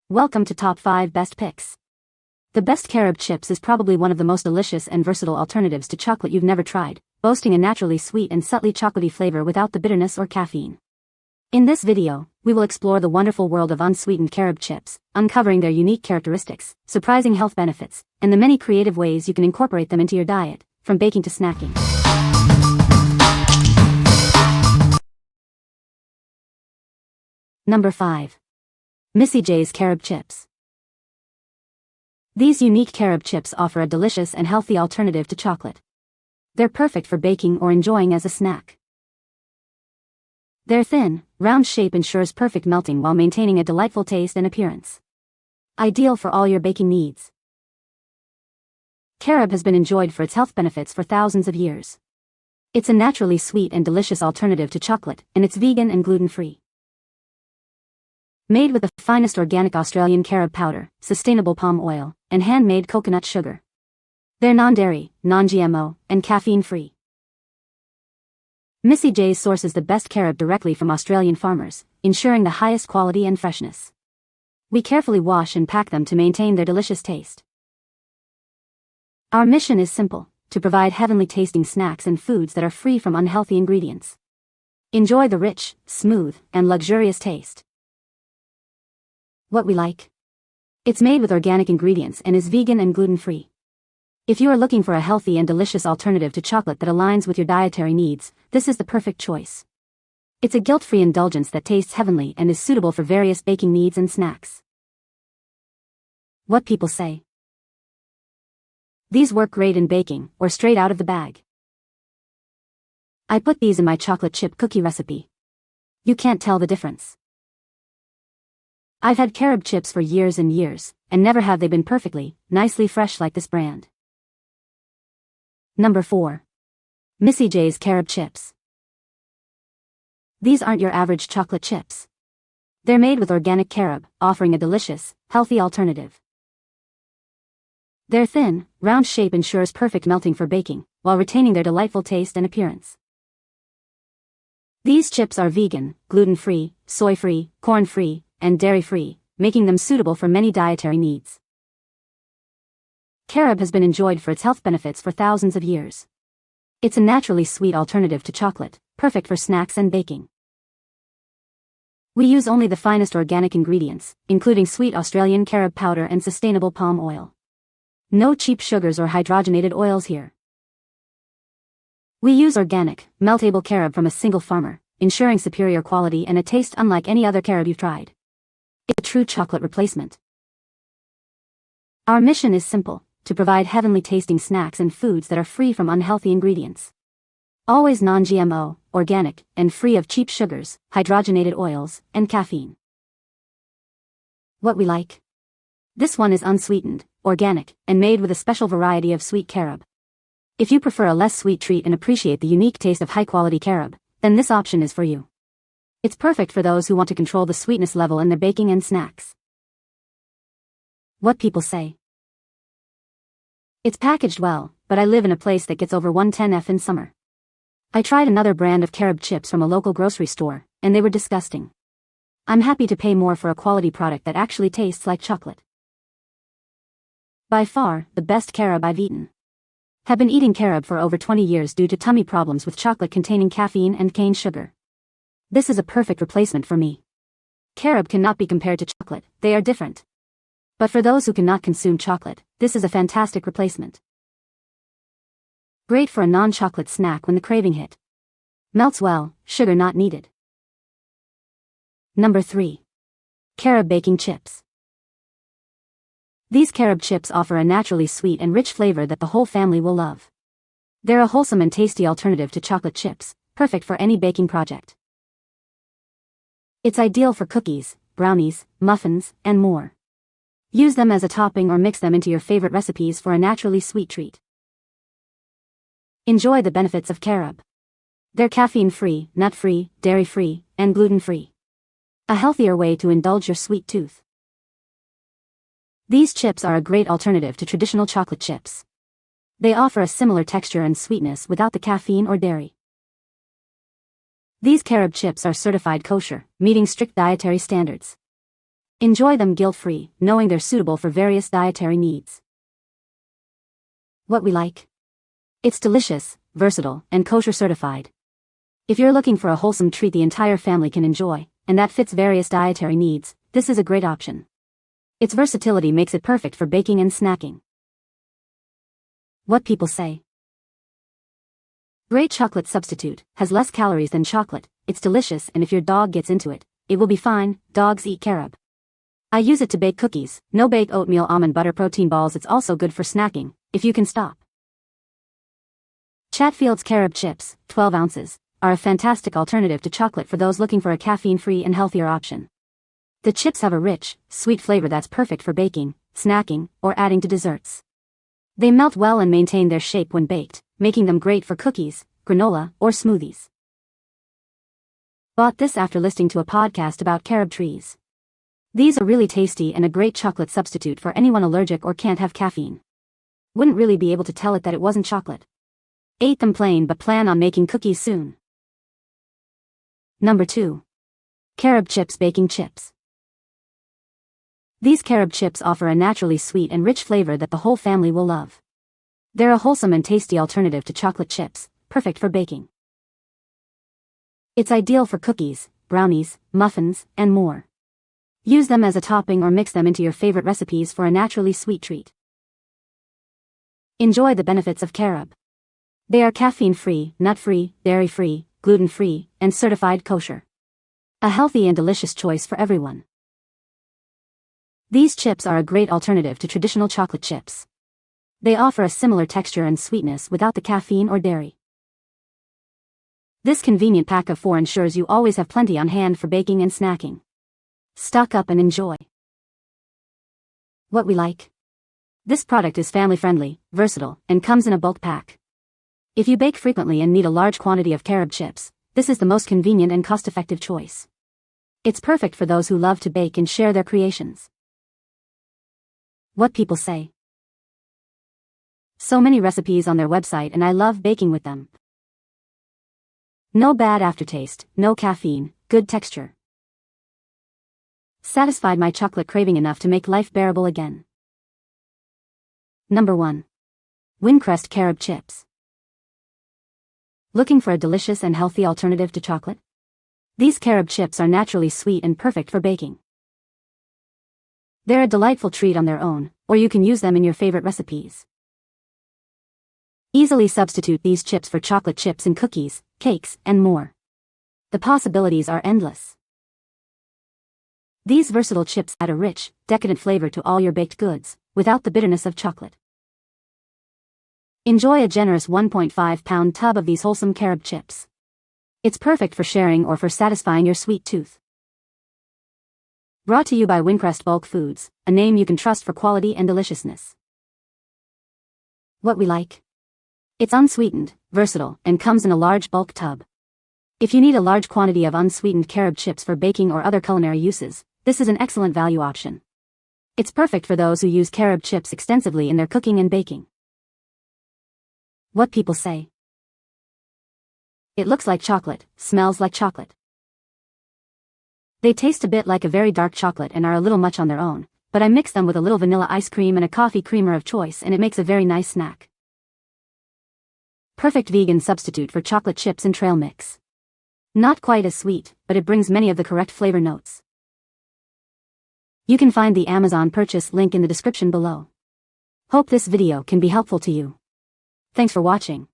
Welcome to Top 5 Best Picks. The best Carob Chips is probably one of the most delicious and versatile alternatives to chocolate you've never tried, boasting a naturally sweet and subtly chocolatey flavor without the bitterness or caffeine. In this video, we will explore the wonderful world of unsweetened Carob Chips, uncovering their unique characteristics, surprising health benefits, and the many creative ways you can incorporate them into your diet, from baking to snacking. Number 5. Missy J's Carob Chips. These unique Carob chips offer a delicious and healthy alternative to chocolate. They're perfect for baking or enjoying as a snack. Their thin, round shape ensures perfect melting while maintaining a delightful taste and appearance. Ideal for all your baking needs. Carob has been enjoyed for its health benefits for thousands of years. It's a naturally sweet and delicious alternative to chocolate, and it's vegan and gluten-free. Made with the finest organic Australian carob powder, sustainable palm oil, and handmade coconut sugar. They're non-dairy, non-GMO, and caffeine-free. Missy J's sources the best carob directly from Australian farmers, ensuring the highest quality and freshness. We carefully wash and pack them to maintain their delicious taste. Our mission is simple: to provide heavenly tasting snacks and foods that are free from unhealthy ingredients. Enjoy the rich, smooth, and luxurious taste. What we like. It's made with organic ingredients and is vegan and gluten-free. If you are looking for a healthy and delicious alternative to chocolate that aligns with your dietary needs, this is the perfect choice. It's a guilt-free indulgence that tastes heavenly and is suitable for various baking needs and snacks. What people say. These work great in baking or straight out of the bag. I put these in my chocolate chip cookie recipe. You can't tell the difference. I've had Carob chips for years and years, and never have they been perfectly, nicely fresh like this brand. Number 4. Missy J's Carob Chips. These aren't your average chocolate chips. They're made with organic carob, offering a delicious, healthy alternative. Their thin, round shape ensures perfect melting for baking, while retaining their delightful taste and appearance. These chips are vegan, gluten-free, soy-free, corn-free, and dairy-free, making them suitable for many dietary needs. Carob has been enjoyed for its health benefits for thousands of years. It's a naturally sweet alternative to chocolate, perfect for snacks and baking. We use only the finest organic ingredients, including sweet Australian carob powder and sustainable palm oil. No cheap sugars or hydrogenated oils here. We use organic, meltable carob from a single farmer, ensuring superior quality and a taste unlike any other carob you've tried. It's a true chocolate replacement. Our mission is simple: to provide heavenly tasting snacks and foods that are free from unhealthy ingredients. Always non-GMO, organic, and free of cheap sugars, hydrogenated oils, and caffeine. What we like. This one is unsweetened, organic, and made with a special variety of sweet carob. If you prefer a less sweet treat and appreciate the unique taste of high-quality carob, then this option is for you. It's perfect for those who want to control the sweetness level in their baking and snacks. What people say. It's packaged well, but I live in a place that gets over 110F in summer. I tried another brand of Carob chips from a local grocery store, and they were disgusting. I'm happy to pay more for a quality product that actually tastes like chocolate. By far, the best carob I've eaten. Have been eating carob for over 20 years due to tummy problems with chocolate containing caffeine and cane sugar. This is a perfect replacement for me. Carob cannot be compared to chocolate, they are different. But for those who cannot consume chocolate, this is a fantastic replacement. Great for a non-chocolate snack when the craving hit. Melts well, sugar not needed. Number 3. Carob Baking Chips. These carob chips offer a naturally sweet and rich flavor that the whole family will love. They're a wholesome and tasty alternative to chocolate chips, perfect for any baking project. It's ideal for cookies, brownies, muffins, and more. Use them as a topping or mix them into your favorite recipes for a naturally sweet treat. Enjoy the benefits of carob. They're caffeine-free, nut-free, dairy-free, and gluten-free. A healthier way to indulge your sweet tooth. These chips are a great alternative to traditional chocolate chips. They offer a similar texture and sweetness without the caffeine or dairy. These Carob chips are certified kosher, meeting strict dietary standards. Enjoy them guilt-free, knowing they're suitable for various dietary needs. What we like. It's delicious, versatile, and kosher certified. If you're looking for a wholesome treat the entire family can enjoy, and that fits various dietary needs, this is a great option. Its versatility makes it perfect for baking and snacking. What people say. Great chocolate substitute, has less calories than chocolate, it's delicious, and if your dog gets into it, it will be fine. Dogs eat carob. I use it to bake cookies, no-bake oatmeal almond butter protein balls. It's also good for snacking, if you can stop. Chatfield's Carob Chips, 12 ounces, are a fantastic alternative to chocolate for those looking for a caffeine-free and healthier option. The chips have a rich, sweet flavor that's perfect for baking, snacking, or adding to desserts. They melt well and maintain their shape when baked, making them great for cookies, granola, or smoothies. Bought this after listening to a podcast about carob trees. These are really tasty and a great chocolate substitute for anyone allergic or can't have caffeine. Wouldn't really be able to tell it that it wasn't chocolate. Ate them plain but plan on making cookies soon. Number 2. Carob Chips Baking Chips. These carob chips offer a naturally sweet and rich flavor that the whole family will love. They're a wholesome and tasty alternative to chocolate chips, perfect for baking. It's ideal for cookies, brownies, muffins, and more. Use them as a topping or mix them into your favorite recipes for a naturally sweet treat. Enjoy the benefits of carob. They are caffeine-free, nut-free, dairy-free, gluten-free, and certified kosher. A healthy and delicious choice for everyone. These chips are a great alternative to traditional chocolate chips. They offer a similar texture and sweetness without the caffeine or dairy. This convenient pack of 4 ensures you always have plenty on hand for baking and snacking. Stock up and enjoy. What we like. This product is family-friendly, versatile, and comes in a bulk pack. If you bake frequently and need a large quantity of carob chips, this is the most convenient and cost-effective choice. It's perfect for those who love to bake and share their creations. What people say. So many recipes on their website and I love baking with them. No bad aftertaste, no caffeine, good texture. Satisfied my chocolate craving enough to make life bearable again. Number 1. WinCrest Carob Chips. Looking for a delicious and healthy alternative to chocolate? These carob chips are naturally sweet and perfect for baking. They're a delightful treat on their own, or you can use them in your favorite recipes. Easily substitute these chips for chocolate chips in cookies, cakes, and more. The possibilities are endless. These versatile chips add a rich, decadent flavor to all your baked goods, without the bitterness of chocolate. Enjoy a generous 1.5-pound tub of these wholesome carob chips. It's perfect for sharing or for satisfying your sweet tooth. Brought to you by WinCrest Bulk Foods, a name you can trust for quality and deliciousness. What we like. It's unsweetened, versatile, and comes in a large bulk tub. If you need a large quantity of unsweetened carob chips for baking or other culinary uses, this is an excellent value option. It's perfect for those who use carob chips extensively in their cooking and baking. What people say. It looks like chocolate, smells like chocolate. They taste a bit like a very dark chocolate and are a little much on their own, but I mix them with a little vanilla ice cream and a coffee creamer of choice and it makes a very nice snack. Perfect vegan substitute for chocolate chips and trail mix. Not quite as sweet, but it brings many of the correct flavor notes. You can find the Amazon purchase link in the description below. Hope this video can be helpful to you. Thanks for watching.